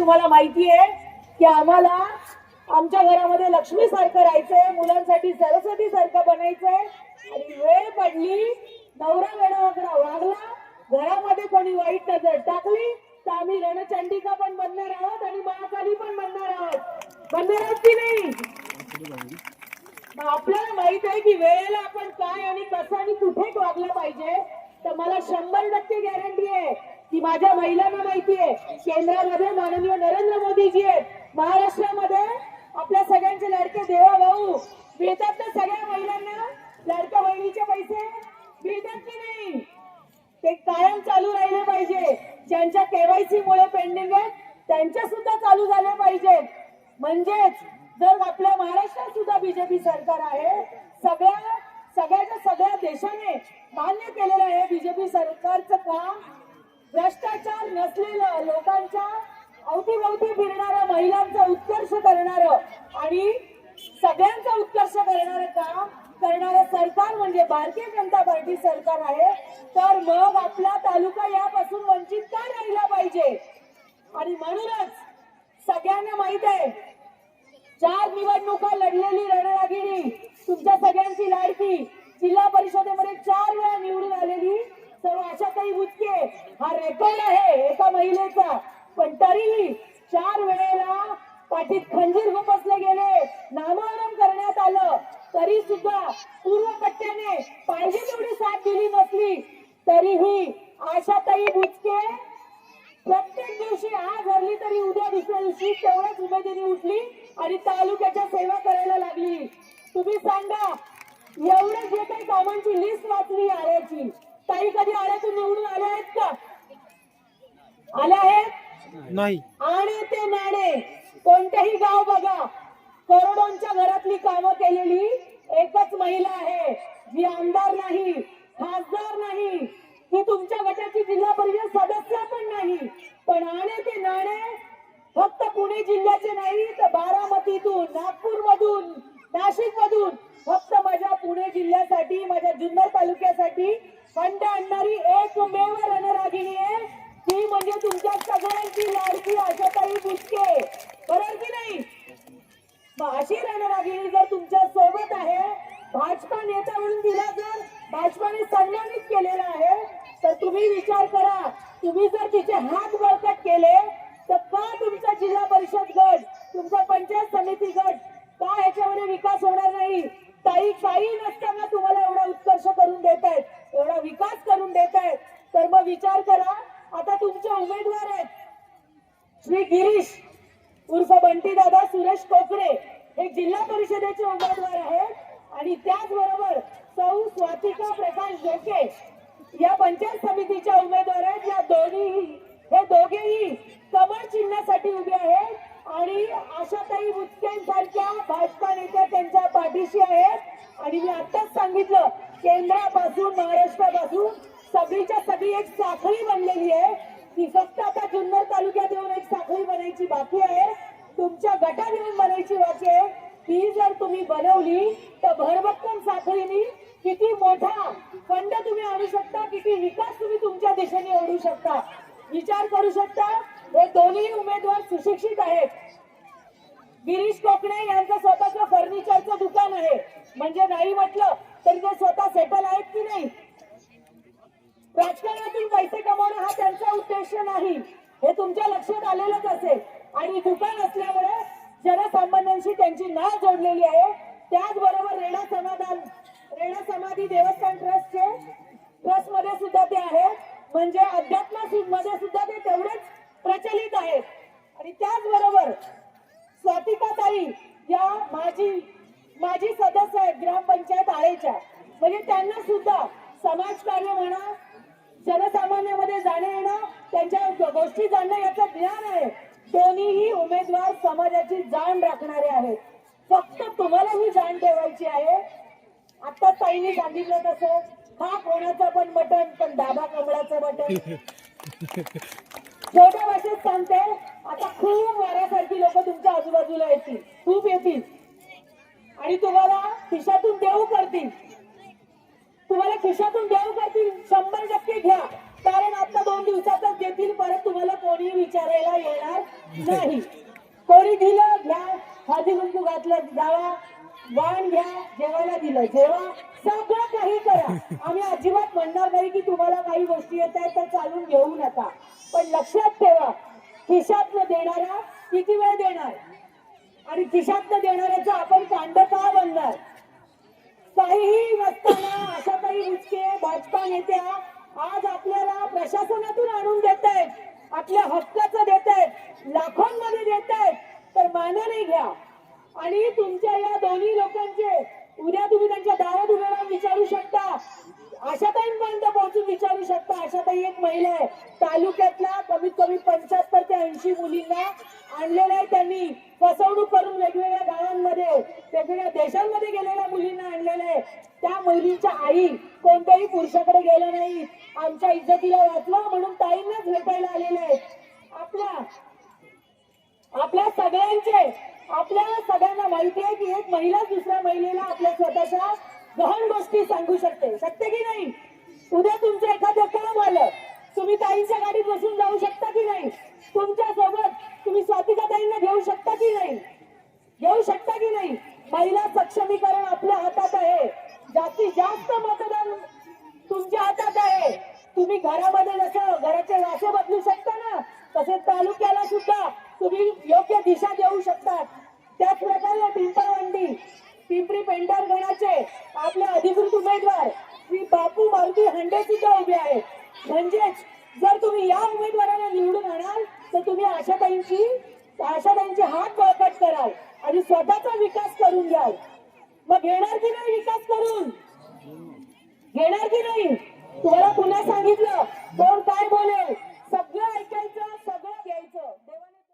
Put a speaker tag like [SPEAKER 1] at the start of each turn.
[SPEAKER 1] तुम्हाला माहिती आहे की आम्हाला आमच्या घरामध्ये लक्ष्मी सारखं राहायचंय, मुलांसाठी सरस्वती सारखं बनायचंय आणि वेळ पडली, नवरा वेडावाकडा वागला, घरामध्ये कोणी वाईट नजर टाकली तर आम्ही रणचंडिका पण बनणार आहोत आणि महाकाली पण बनणार आहोत. बनणार आहोत की नाही? आपल्याला माहित आहे की वेळेला आपण काय आणि कसं आणि कुठे वागलं पाहिजे. तर मला 100% गॅरंटी आहे की माझ्या महिलांना माहिती आहे, केंद्रामध्ये माननीय नरेंद्र मोदीजी आहेत, महाराष्ट्रामध्ये आपल्या सगळ्यांचे लाडके देवा भाऊ मिळतात ना. सगळ्या महिलांना लाडक्या बहिणीचे पैसे मिळतात की नाही? ते कायम चालू राहिले पाहिजे. ज्यांच्या केवायसी मुळे पेंडिंग आहे त्यांच्या सुद्धा चालू झाले पाहिजेत. म्हणजेच जर आपल्या महाराष्ट्रात सुद्धा बीजेपी सरकार आहे, सगळ्या देशाने मान्य केलेलं आहे बीजेपी सरकारचं काम भ्रष्टाचार नसलेलं, लोकांच्या अवतीभवती फिरणाऱ्या महिलांचा उत्कर्ष करणारं आणि सगळ्यांचा उत्कर्ष करणारं काम करणारं सरकार म्हणजे भारतीय जनता पार्टी सरकार आहे. तर मग आपला तालुका यापासून वंचित का राहिला पाहिजे? आणि म्हणूनच सगळ्यांना माहित आहे, 4 निवडणुका लढलेली रणरागिणी तुमच्या सगळ्यांची लाडकी, जिल्हा परिषदेमध्ये 4 वेळा निवडून आलेली सर्व आशाताई बुचके, हा रेकॉर्ड आहे एका महिलेचा. पण तरीही 4 वेळेला पाठीत खंजीर खुपसले गेले, नामोहरम करण्यात आलं, तरी सुद्धा पूर्व पट्ट्याने पाहिजे तेवढी साथ दिली नसली. तरीही आशाताई बुचके प्रत्येक दिवशी, आज हरली तरी उद्या दुसऱ्या दिवशी तेवढ्याच उमेदीने उठली आणि तालुक्याच्या सेवा करायला लागली. तुम्ही सांगा, एवढे जे काही कामांची लिस्ट वाचली आळ्याची, ताई कधी आळ्यातून निवडून आल्या आहेत का? आल्या आहेत
[SPEAKER 2] नाही.
[SPEAKER 1] आणि ते नाणे कोणतेही गाव बघा, करोडोंच्या घरातली कामं केलेली एकच महिला आहे, जी आमदार नाही, खासदार नाही, ती तुमच्या गटाची जिल्हा परिषद सदस्य पण नाही. पण आणे ते नाणे फक्त पुणे जिल्ह्याचे नाही तर बारामतीतून, नागपूर मधून, नाशिक मधून फक्त माझ्या पुणे जिल्ह्यासाठी, माझ्या जुन्नर तालुक्यासाठी फंड आणणारी एकमेव रणरागिणी आहे, ती म्हणजे तुमच्या सगळ्यांची लाडकी आशाताई बुचके. बरोबर की नाही? मग अशी रणरागिणी जर तुमच्या सोबत आहे, भाजपा नेता म्हणून तिला जर भाजपाने सन्मानित केलेला आहे, तर तुम्ही विचार करा, तुम्ही जर तिचे हात बळकट केले तर का तुमचा जिल्हा परिषद गट, तुमचा पंचायत समिती गट का ह्याच्यामध्ये विकास होणार नाही? काही नसताना तुम्हाला एवढा उत्कर्ष करून देत आहेत, एवढा विकास करून देत आहेत. तर मग विचार करा, आता तुमचे उमेदवार आहेत श्री गिरीश उर्फ बंटी दादा सुरेश कोकरे, हे जिल्हा परिषदेचे उमेदवार आहेत आणि त्याचबरोबर सौ स्वातिका प्रकाश जोके या पंचायत समितीच्या उमेदवार आहेत. हे दोघेही कमळ चिन्हासाठी उभे आहेत आणि आशाताई बुचकेंसारख्या भाजपा नेत्या त्यांच्या पाठीशी आहेत. आणि मी आताच सांगितलं, केंद्रापासून महाराष्ट्रापासून सगळीच्या सगळी एक साखळी बनलेली आहे. ती फक्त आता जुन्नर तालुक्यात येऊन एक साखळी बनायची बाकी आहे, तुमच्या गटात येऊन बनायची बाकी आहे. ती जर तुम्ही बनवली तर भरभक्कम साखळीनी किती मोठा फंड तुम्ही आणू शकता, किती विकास तुम्ही तुमच्या दिशेने ओढू शकता, विचार करू शकता. हे दोन्ही उमेदवार सुशिक्षित आहेत. गिरीश कोकणे यांचं स्वतःचं फर्निचरचं दुकान आहे, म्हणजे नाही म्हटलं तरी ते स्वतः सेटल आहेत की नाही? राजकारणातून पैसे कमावणं हा त्यांचा उद्देश नाही, हे तुमच्या लक्षात आलेलंच असेल. आणि दुकान असल्यामुळे जनसामान्यांशी त्यांची नाळ जोडलेली आहे. त्याचबरोबर रेणा समाधी देवस्थान ट्रस्ट मध्ये सुद्धा ते आहेत, म्हणजे अध्यात्मामध्ये सुद्धा ते तेवढेच प्रचलित आहेत. आणि त्याचबरोबर स्वातिकाताई या माजी सदस्य आहेत ग्रामपंचायत आळेच्या, म्हणजे त्यांना सुद्धा समाजकार्य म्हणा, जनसामान्यामध्ये जाणे येणं, त्यांच्या गोष्टी जाणणं याचं ज्ञान आहे. दोन्हीही उमेदवार समाजाची जाण राखणारे आहेत. फक्त तुम्हाला ही जाण ठेवायची आहे. आता ताईंनी सांगितलं तसं, हा कोणाचं पण बटन, पण दाबा कमळाचं बटन. छोट्या भाषेत सांगते, आता खूप वाऱ्यासारखी लोक तुमच्या आजूबाजूला येतील, खूप येतील आणि तुम्हाला खिशातून देऊ करतील. 100% घ्या, कारण आता 2 दिवसातच देतील, परत तुम्हाला कोणी विचारायला येणार नाही. अजिबात म्हणणार नाही की तुम्हाला काही गोष्टी येत आहेत तर चालून घेऊ नका, पण लक्षात ठेवा खिशातनं देणारा किती वेळ देणार आणि खिशातनं देणाऱ्याचं आपण कांड का बनणार. काहीही नसताना अशा काही उचके भाजपा नेत्या आज आपल्याला प्रशासनातून आणून देत आहेत, आपल्या हक्काचं देत आहेत, लाखोंमध्ये देत आहेत, तर मानाने घ्या. आणि तुमच्या या दोन्ही लोकांचे उद्या तुम्ही त्यांच्या दारात उभे राहून विचारू शकता, आशाताईंपर्यंत पोहोचून विचारू शकता. आशाताई एक महिला आहे, तालुक्यातल्या कमीत कमी 75 ते 80 मुलींना आणलेलं आहे त्यांनी, फसवणूक करून वेगवेगळ्या गावांमध्ये वेगवेगळ्या देशांमध्ये गेलेल्या मुलींना आणलेलं आहे. त्या मुलींच्या आई कोणत्याही पुरुषाकडे गेल्या नाही, आमच्या इज्जतीला वाचवा म्हणून ताईंनाच भेटायला आलेले आहेत. आपल्या सगळ्यांना माहिती आहे की एक महिला दुसऱ्या महिलेला आपल्या स्वतःच्या गहन गोष्टी सांगू शकते की नाही. उद्या तुमचं एखादं काम आलं, तुम्ही ताईंच्या गाडीत बसून जाऊ शकता की नाही, तुमच्या सोबत तुम्ही स्वातीच्या ताईंना घेऊ शकता की नाही. महिला सक्षमीकरण आपल्या हातात आहे, जास्तीत जास्त मतदान तुमच्या हातात आहे. तुम्ही घरामध्ये जसं घराचे वासे बदलू शकता ना, तसे तालुक्याला सुद्धा तुम्ही योग्य दिशा देऊ शकता. त्याच प्रकारे पिंपरी पेंढार गणाचे आपले अधिकृत उमेदवार श्री बापू मारुती हंडे सुद्धा उभे आहेत. म्हणजेच जर तुम्ही या उमेदवाराला निवडून आणाल तर तुम्ही आशाताईंची हात बळकट कराल आणि स्वतःचा विकास करून घ्याल. मग घेणार की नाही विकास करून? घेणार की नाही? तुम्हाला पुन्हा